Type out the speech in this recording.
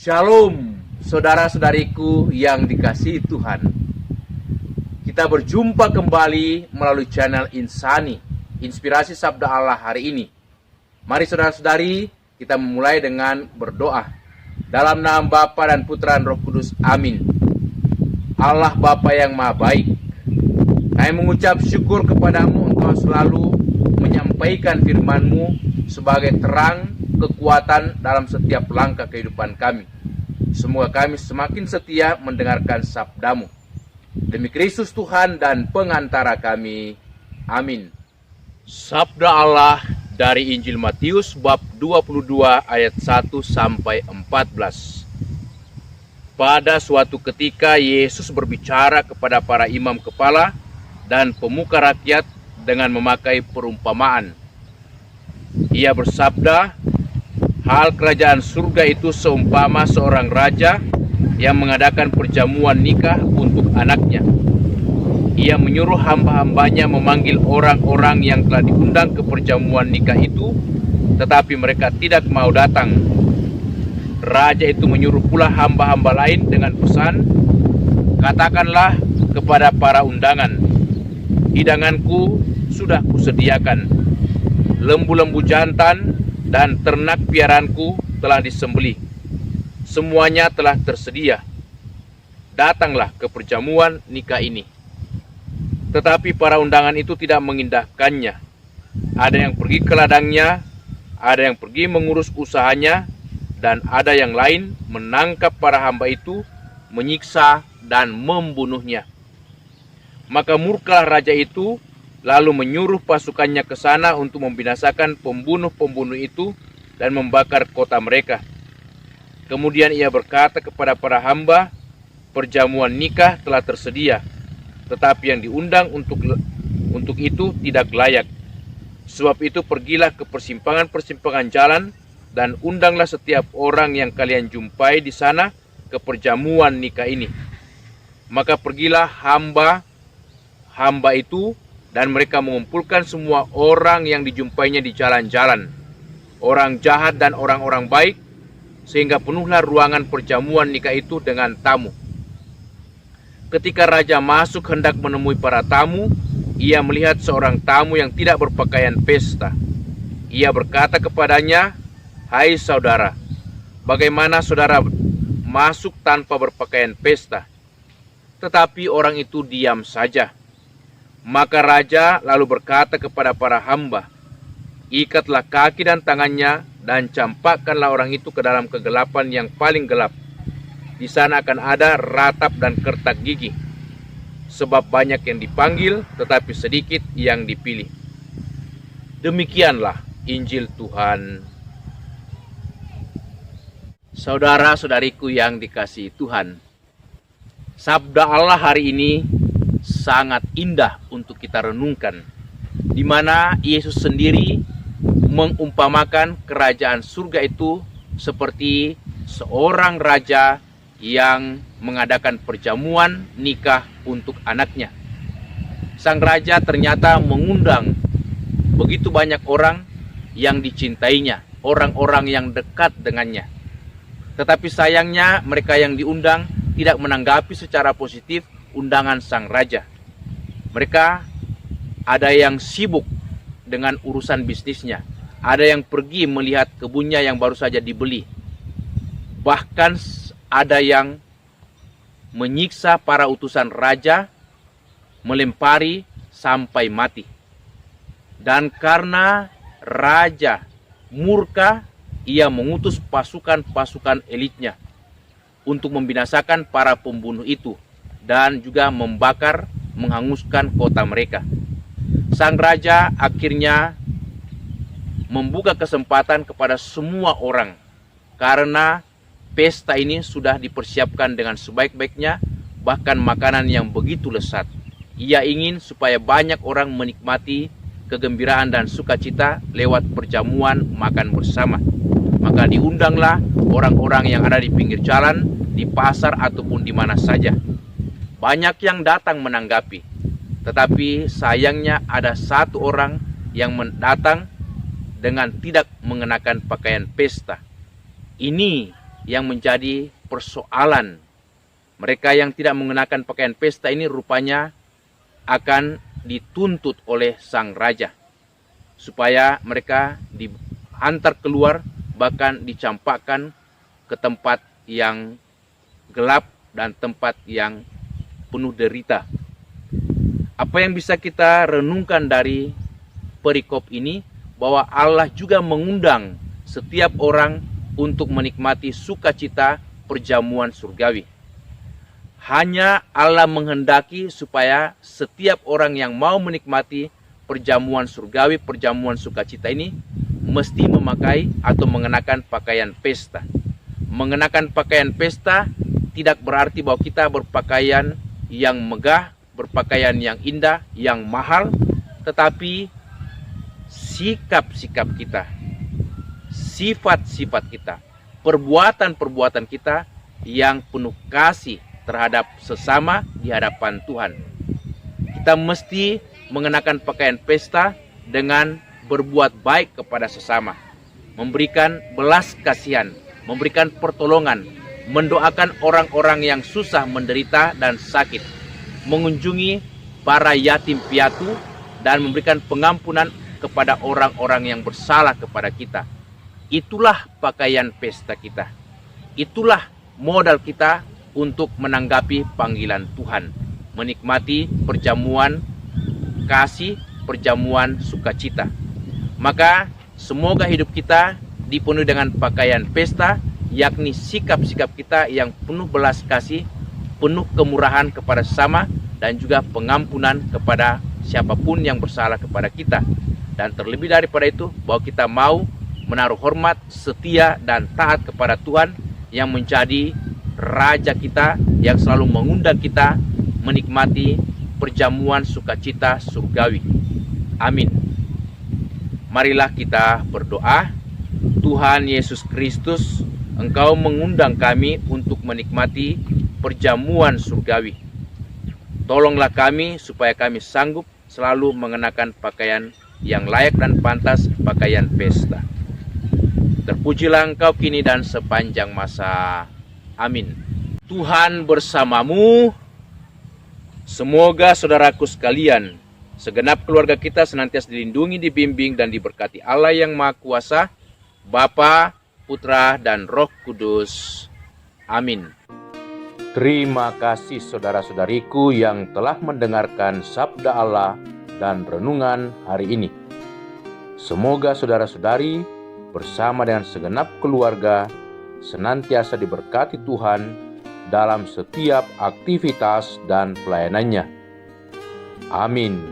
Shalom, saudara-saudariku yang dikasihi Tuhan. Kita berjumpa kembali melalui channel Insani, Inspirasi Sabda Allah hari ini. Mari saudara-saudari, kita memulai dengan berdoa. Dalam nama Bapa dan Putra dan Roh Kudus, amin. Allah Bapa yang Maha Baik, kami mengucap syukur kepadamu, Engkau selalu menyampaikan firman-Mu sebagai terang kekuatan dalam setiap langkah kehidupan kami. Semoga kami semakin setia mendengarkan sabda-Mu. Demi Kristus Tuhan dan pengantara kami. Amin. Sabda Allah dari Injil Matius bab 22 ayat 1 sampai 14. Pada suatu ketika Yesus berbicara kepada para imam kepala dan pemuka rakyat dengan memakai perumpamaan. Ia bersabda, hal kerajaan surga itu seumpama seorang raja yang mengadakan perjamuan nikah untuk anaknya. Ia menyuruh hamba-hambanya memanggil orang-orang yang telah diundang ke perjamuan nikah itu, tetapi mereka tidak mau datang. Raja itu menyuruh pula hamba-hamba lain dengan pesan, katakanlah kepada para undangan, hidanganku sudah kusediakan. Lembu-lembu jantan dan ternak piaraanku telah disembelih. Semuanya telah tersedia. Datanglah ke perjamuan nikah ini. Tetapi para undangan itu tidak mengindahkannya. Ada yang pergi ke ladangnya, ada yang pergi mengurus usahanya, dan ada yang lain menangkap para hamba itu, menyiksa dan membunuhnya. Maka murkalah raja itu, lalu menyuruh pasukannya ke sana untuk membinasakan pembunuh-pembunuh itu dan membakar kota mereka. Kemudian ia berkata kepada para hamba, perjamuan nikah telah tersedia, tetapi yang diundang untuk itu tidak layak. Sebab itu pergilah ke persimpangan-persimpangan jalan dan undanglah setiap orang yang kalian jumpai di sana ke perjamuan nikah ini. Maka pergilah hamba itu, dan mereka mengumpulkan semua orang yang dijumpainya di jalan-jalan, orang jahat dan orang-orang baik, sehingga penuhlah ruangan perjamuan nikah itu dengan tamu. Ketika raja masuk hendak menemui para tamu, ia melihat seorang tamu yang tidak berpakaian pesta. Ia berkata kepadanya, hai saudara, bagaimana saudara masuk tanpa berpakaian pesta? Tetapi orang itu diam saja. Maka raja lalu berkata kepada para hamba, ikatlah kaki dan tangannya dan campakkanlah orang itu ke dalam kegelapan yang paling gelap. Di sana akan ada ratap dan kertak gigi. Sebab banyak yang dipanggil, tetapi sedikit yang dipilih. Demikianlah Injil Tuhan. Saudara-saudariku yang dikasihi Tuhan, sabda Allah hari ini sangat indah untuk kita renungkan, di mana Yesus sendiri mengumpamakan kerajaan surga itu seperti seorang raja yang mengadakan perjamuan nikah untuk anaknya. Sang raja ternyata mengundang begitu banyak orang yang dicintainya, orang-orang yang dekat dengannya. Tetapi sayangnya mereka yang diundang tidak menanggapi secara positif undangan sang raja. Mereka ada yang sibuk dengan urusan bisnisnya, ada yang pergi melihat kebunnya yang baru saja dibeli. Bahkan ada yang menyiksa para utusan raja, melempari sampai mati. Dan karena raja murka, ia mengutus pasukan-pasukan elitnya untuk membinasakan para pembunuh itu dan juga membakar, menghanguskan kota mereka. Sang raja akhirnya membuka kesempatan kepada semua orang, karena pesta ini sudah dipersiapkan dengan sebaik-baiknya, bahkan makanan yang begitu lezat. Ia ingin supaya banyak orang menikmati kegembiraan dan sukacita lewat perjamuan makan bersama. Maka diundanglah orang-orang yang ada di pinggir jalan, di pasar ataupun di mana saja. Banyak yang datang menanggapi, tetapi sayangnya ada satu orang yang datang dengan tidak mengenakan pakaian pesta. Ini yang menjadi persoalan. Mereka yang tidak mengenakan pakaian pesta ini rupanya akan dituntut oleh sang raja, supaya mereka diantar keluar, bahkan dicampakkan ke tempat yang gelap dan tempat yang penuh derita. Apa yang bisa kita renungkan dari perikop ini? Bahwa Allah juga mengundang setiap orang untuk menikmati sukacita perjamuan surgawi. Hanya Allah menghendaki supaya setiap orang yang mau menikmati perjamuan surgawi, perjamuan sukacita ini, mesti memakai atau mengenakan pakaian pesta. Mengenakan pakaian pesta tidak berarti bahwa kita berpakaian yang megah, berpakaian yang indah, yang mahal, tetapi sikap-sikap kita, sifat-sifat kita, perbuatan-perbuatan kita yang penuh kasih terhadap sesama di hadapan Tuhan. Kita mesti mengenakan pakaian pesta dengan berbuat baik kepada sesama, memberikan belas kasihan, memberikan pertolongan, mendoakan orang-orang yang susah, menderita, dan sakit, mengunjungi para yatim piatu, dan memberikan pengampunan kepada orang-orang yang bersalah kepada kita. Itulah pakaian pesta kita. Itulah modal kita untuk menanggapi panggilan Tuhan, menikmati perjamuan kasih, perjamuan sukacita. Maka semoga hidup kita dipenuhi dengan pakaian pesta, yakni sikap-sikap kita yang penuh belas kasih, penuh kemurahan kepada sesama, dan juga pengampunan kepada siapapun yang bersalah kepada kita. Dan terlebih daripada itu, bahwa kita mau menaruh hormat, setia, dan taat kepada Tuhan yang menjadi Raja kita, yang selalu mengundang kita menikmati perjamuan sukacita surgawi. Amin. Marilah kita berdoa. Tuhan Yesus Kristus, Engkau mengundang kami untuk menikmati perjamuan surgawi. Tolonglah kami supaya kami sanggup selalu mengenakan pakaian yang layak dan pantas, pakaian pesta. Terpujilah Engkau kini dan sepanjang masa. Amin. Tuhan bersamamu. Semoga saudaraku sekalian, segenap keluarga kita senantiasa dilindungi, dibimbing, dan diberkati Allah yang Maha Kuasa, Bapa, Putra, dan Roh Kudus. Amin. Terima kasih saudara-saudariku yang telah mendengarkan sabda Allah dan renungan hari ini. Semoga saudara-saudari bersama dengan segenap keluarga senantiasa diberkati Tuhan dalam setiap aktivitas dan pelayanannya. Amin.